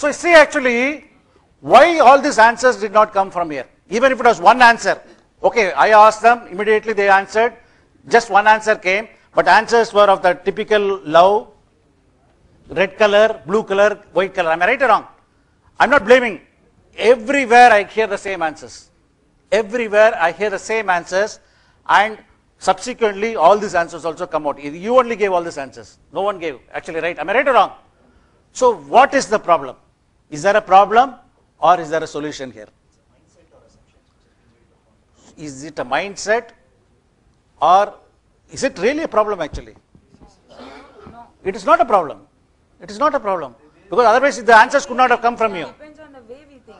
So you see actually why all these answers did not come from here. Even if it was one answer. Okay, I asked them, immediately they answered. Just one answer came, but answers were of the typical love, red color, blue color, white color. Am I right or wrong? I'm not blaming. Everywhere I hear the same answers. Everywhere I hear the same answers, and subsequently all these answers also come out. You only gave all these answers. No one gave. Actually, right? Am I right or wrong? So what is the problem? Is there a problem or is there a solution here? Is it a mindset or is it really a problem actually? No. It is not a problem. It is not a problem. Because otherwise the answers could not have come from you. Depends on the way we think.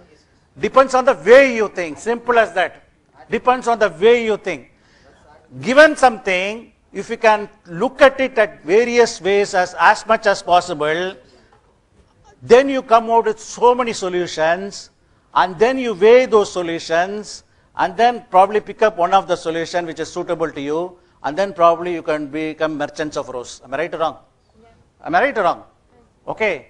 Depends on the way you think. Simple as that. Depends on the way you think. Given something, if you can look at it at various ways as much as possible, then you come out with so many solutions, and then you weigh those solutions, and then probably pick up one of the solution which is suitable to you, and then probably you can become merchants of rose. Am I right or wrong? Yeah. Am I right or wrong? Okay.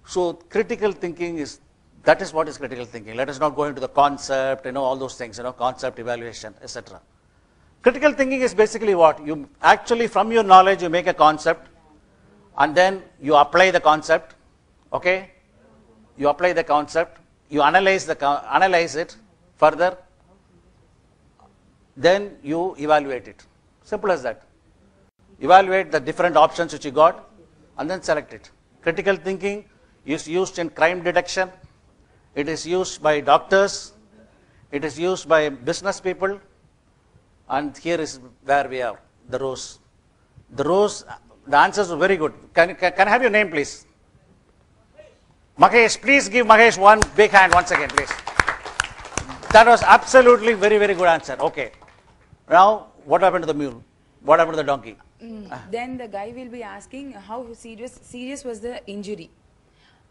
So critical thinking is, that is what is critical thinking. Let us not go into the concept, all those things, concept evaluation, etc. Critical thinking is basically what? You actually, from your knowledge, you make a concept, and then you apply the concept. Okay? You apply the concept, you analyze it further, then you evaluate it. Simple as that. Evaluate the different options which you got, and then select it. Critical thinking is used in crime detection. It is used by doctors. It is used by business people. And here is where we are, the rose. The rose, the answers were very good. Can I have your name, please? Mahesh, please give Mahesh one big hand once again, please. That was absolutely very, very good answer. Okay. Now, what happened to the mule? What happened to the donkey? Then the guy will be asking how serious was the injury.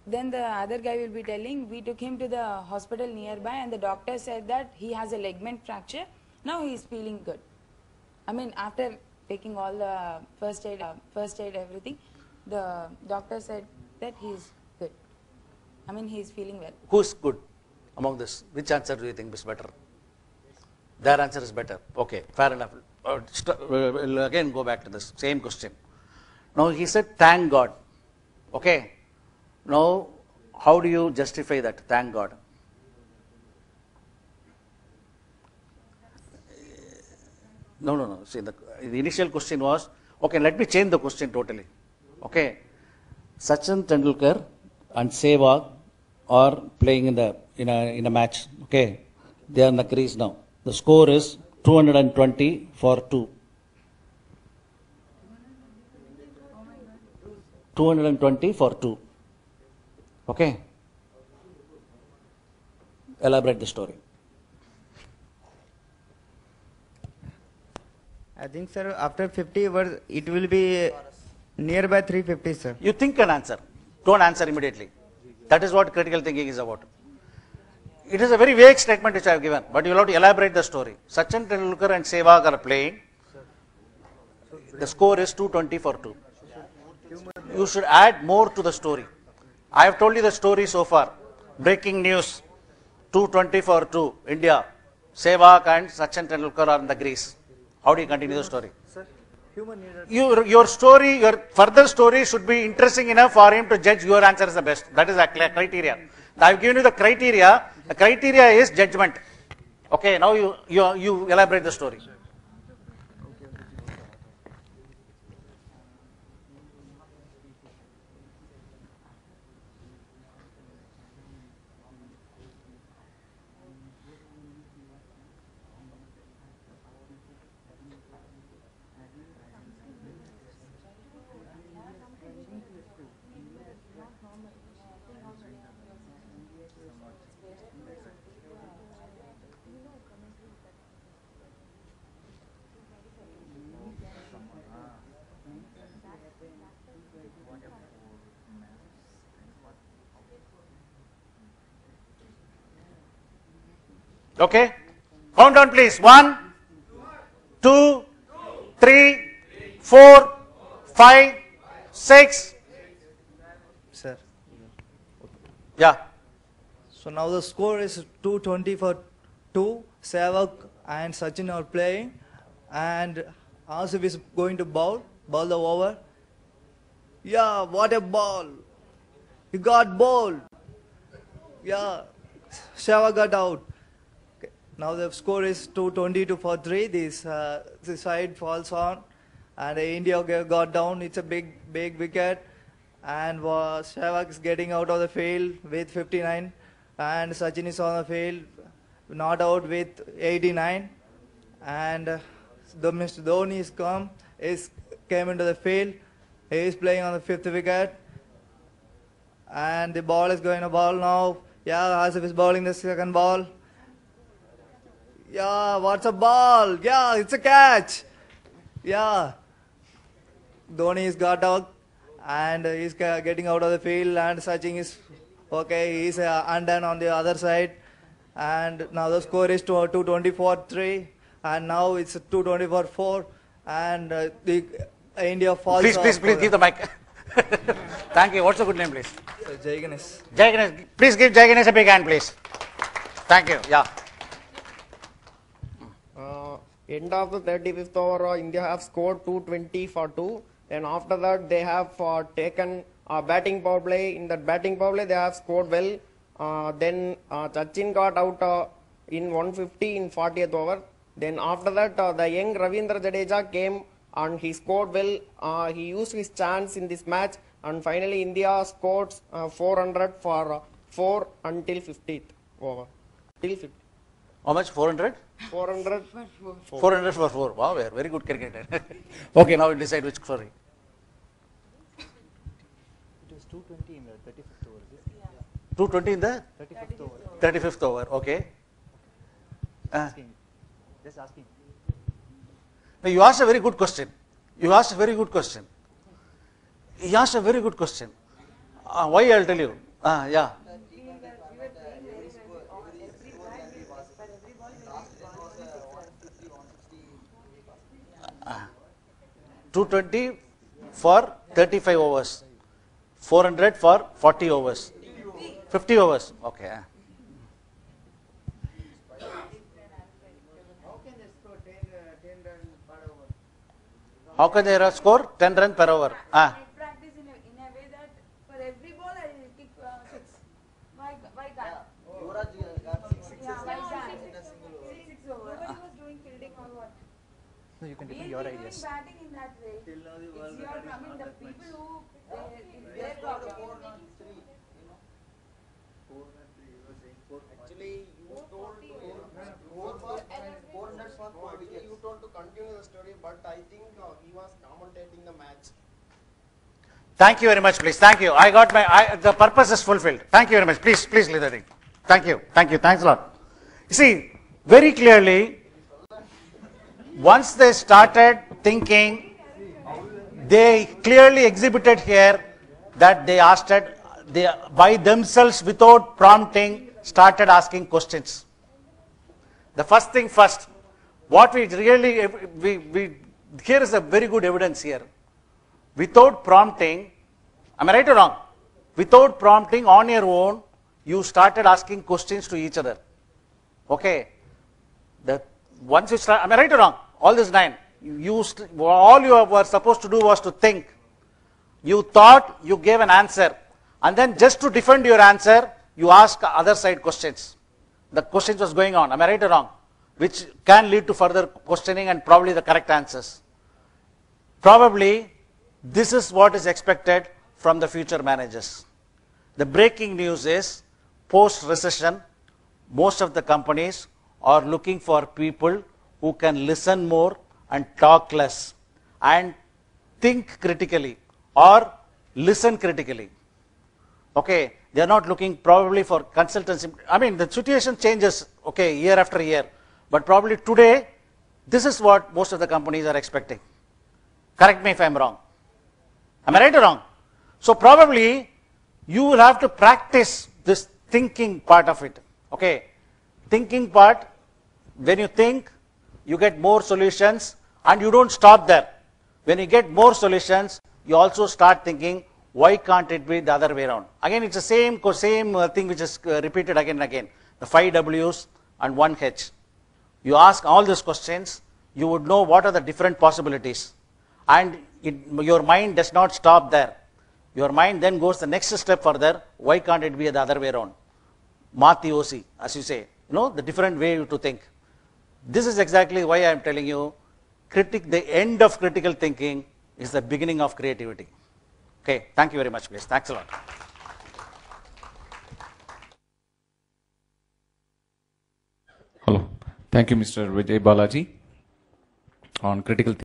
Then the other guy will be telling, we took him to the hospital nearby and the doctor said that he has a ligament fracture. Now he is feeling good. I mean, after taking all the first aid, everything, the doctor said that he is good. I mean, he is feeling well. Who's good among this? Which answer do you think is better? Their answer is better. Okay, fair enough. We'll again go back to this same question. Now he said, thank God. Okay. Now, how do you justify that? Thank God. No. See, the initial question was, okay, let me change the question totally. Okay. Sachin Tendulkar and Sehwag are playing in a match. Okay. They are in the crease now. The score is 220 for 2. 220 for 2. Okay. Elaborate the story. I think, sir, after 50 overs, it will be nearby 350, sir. You think an answer. Don't answer immediately. That is what critical thinking is about. It is a very vague statement which I have given, but you will have to elaborate the story. Sachin Tendulkar and Sehwag are playing. The score is 220 for 2. You should add more to the story. I have told you the story so far. Breaking news. 220 for 2. India. Sehwag and Sachin Tendulkar are in the crease. How do you continue the story? Sir, human needed. Your story, your further story should be interesting enough for him to judge your answer is the best. That is the criteria. I have given you the criteria. The criteria is judgment. Okay, now you elaborate the story. Okay? Count down please. 1, 2, 3, 4, 5, 6. Sir. Yeah. So now the score is 220 for 2. Sehwag and Sachin are playing, and Asif is going to bowl the over. Yeah, what a ball! He got bowled. Yeah, Sehwag got out. Okay. Now the score is 222 for 3. This side falls on, and India got down. It's a big wicket, and Sehwag is getting out of the field with 59, and Sachin is on the field, not out with 89, and the Mr. Dhoni came into the field. He is playing on the 5th wicket, and the ball is going to ball now. Yeah, Asif is bowling the second ball. Yeah, what's a ball? Yeah, it's a catch. Yeah, Dhoni is got out, and he's getting out of the field, and Sachin is okay. He's undone on the other side, and now the score is 224-3, and now it's 224-4, and the India falls. Please give the mic. Thank you. What's the good name, please? Jai Ganesh. Jai Ganesh. Please give Jai Ganesh a big hand, please. Thank you. Yeah. End of the 35th over, India have scored 220 for 2. Then after that, they have taken batting power play. In that batting power play, they have scored well. Then Sachin got out in 150 in 40th over. Then after that, the young Ravindra Jadeja came and he scored well. He used his chance in this match, and finally India scored 400 for 4 until 50th over. Till 50. How much? 400? 400 for 400 for 4. Wow, we are very good cricketer. Okay, now we decide which. Sorry. It was 220 in the 35th over. 220 in the 35th over. 35th over. Okay. Just asking. Now you asked a very good question. You asked a very good question. He asked a very good question. Why I'll tell you. Yeah. Uh, 220 for 35 overs. 400 for 40 overs. 50 overs. Okay. How can they score 10 runs per over? I practice in a way that for every ball I will kick 6. Why can't? Yeah, why can't? 6 over. Nobody was doing fielding or what? No, you can We defend will your be ideas. doing batting in that way. It's your, I mean, the people who, it's their problem. Actually, you told you told to continue the story, but I think he was commentating the match. Thank you very much, please. Thank you. I got the purpose is fulfilled. Thank you very much. Please leave the thing. Thank you. Thanks a lot. You see, very clearly, once they started thinking, they clearly exhibited here that they asked it, they by themselves without prompting started asking questions. The first thing first, what we really, here is a very good evidence here. Without prompting, am I right or wrong? Without prompting on your own, you started asking questions to each other. Okay. Once you start, am I right or wrong? All this 9. All you were supposed to do was to think. You thought, you gave an answer. And then just to defend your answer, you ask other side questions. The questions was going on, am I right or wrong? Which can lead to further questioning and probably the correct answers. Probably, this is what is expected from the future managers. The breaking news is, post-recession, most of the companies are looking for people who can listen more and talk less and think critically or listen critically. Okay, they are not looking probably for consultancy. I mean, the situation changes, okay, year after year. But probably today, this is what most of the companies are expecting. Correct me if I am wrong. Am I right or wrong? So probably, you will have to practice this thinking part of it. Okay, thinking part, when you think, you get more solutions and you don't stop there. When you get more solutions, you also start thinking, Why can't it be the other way around? Again, it's the same thing which is repeated again and again. The 5 W's and 1 H. You ask all these questions, you would know what are the different possibilities. And your mind does not stop there. Your mind then goes the next step further. Why can't it be the other way around? Mati Osi, as you say, the different way to think. This is exactly why I am telling you, the end of critical thinking is the beginning of creativity. Okay, thank you very much, please. Thanks a lot. Hello. Thank you, Mr. Vijay Balaji, on critical thinking.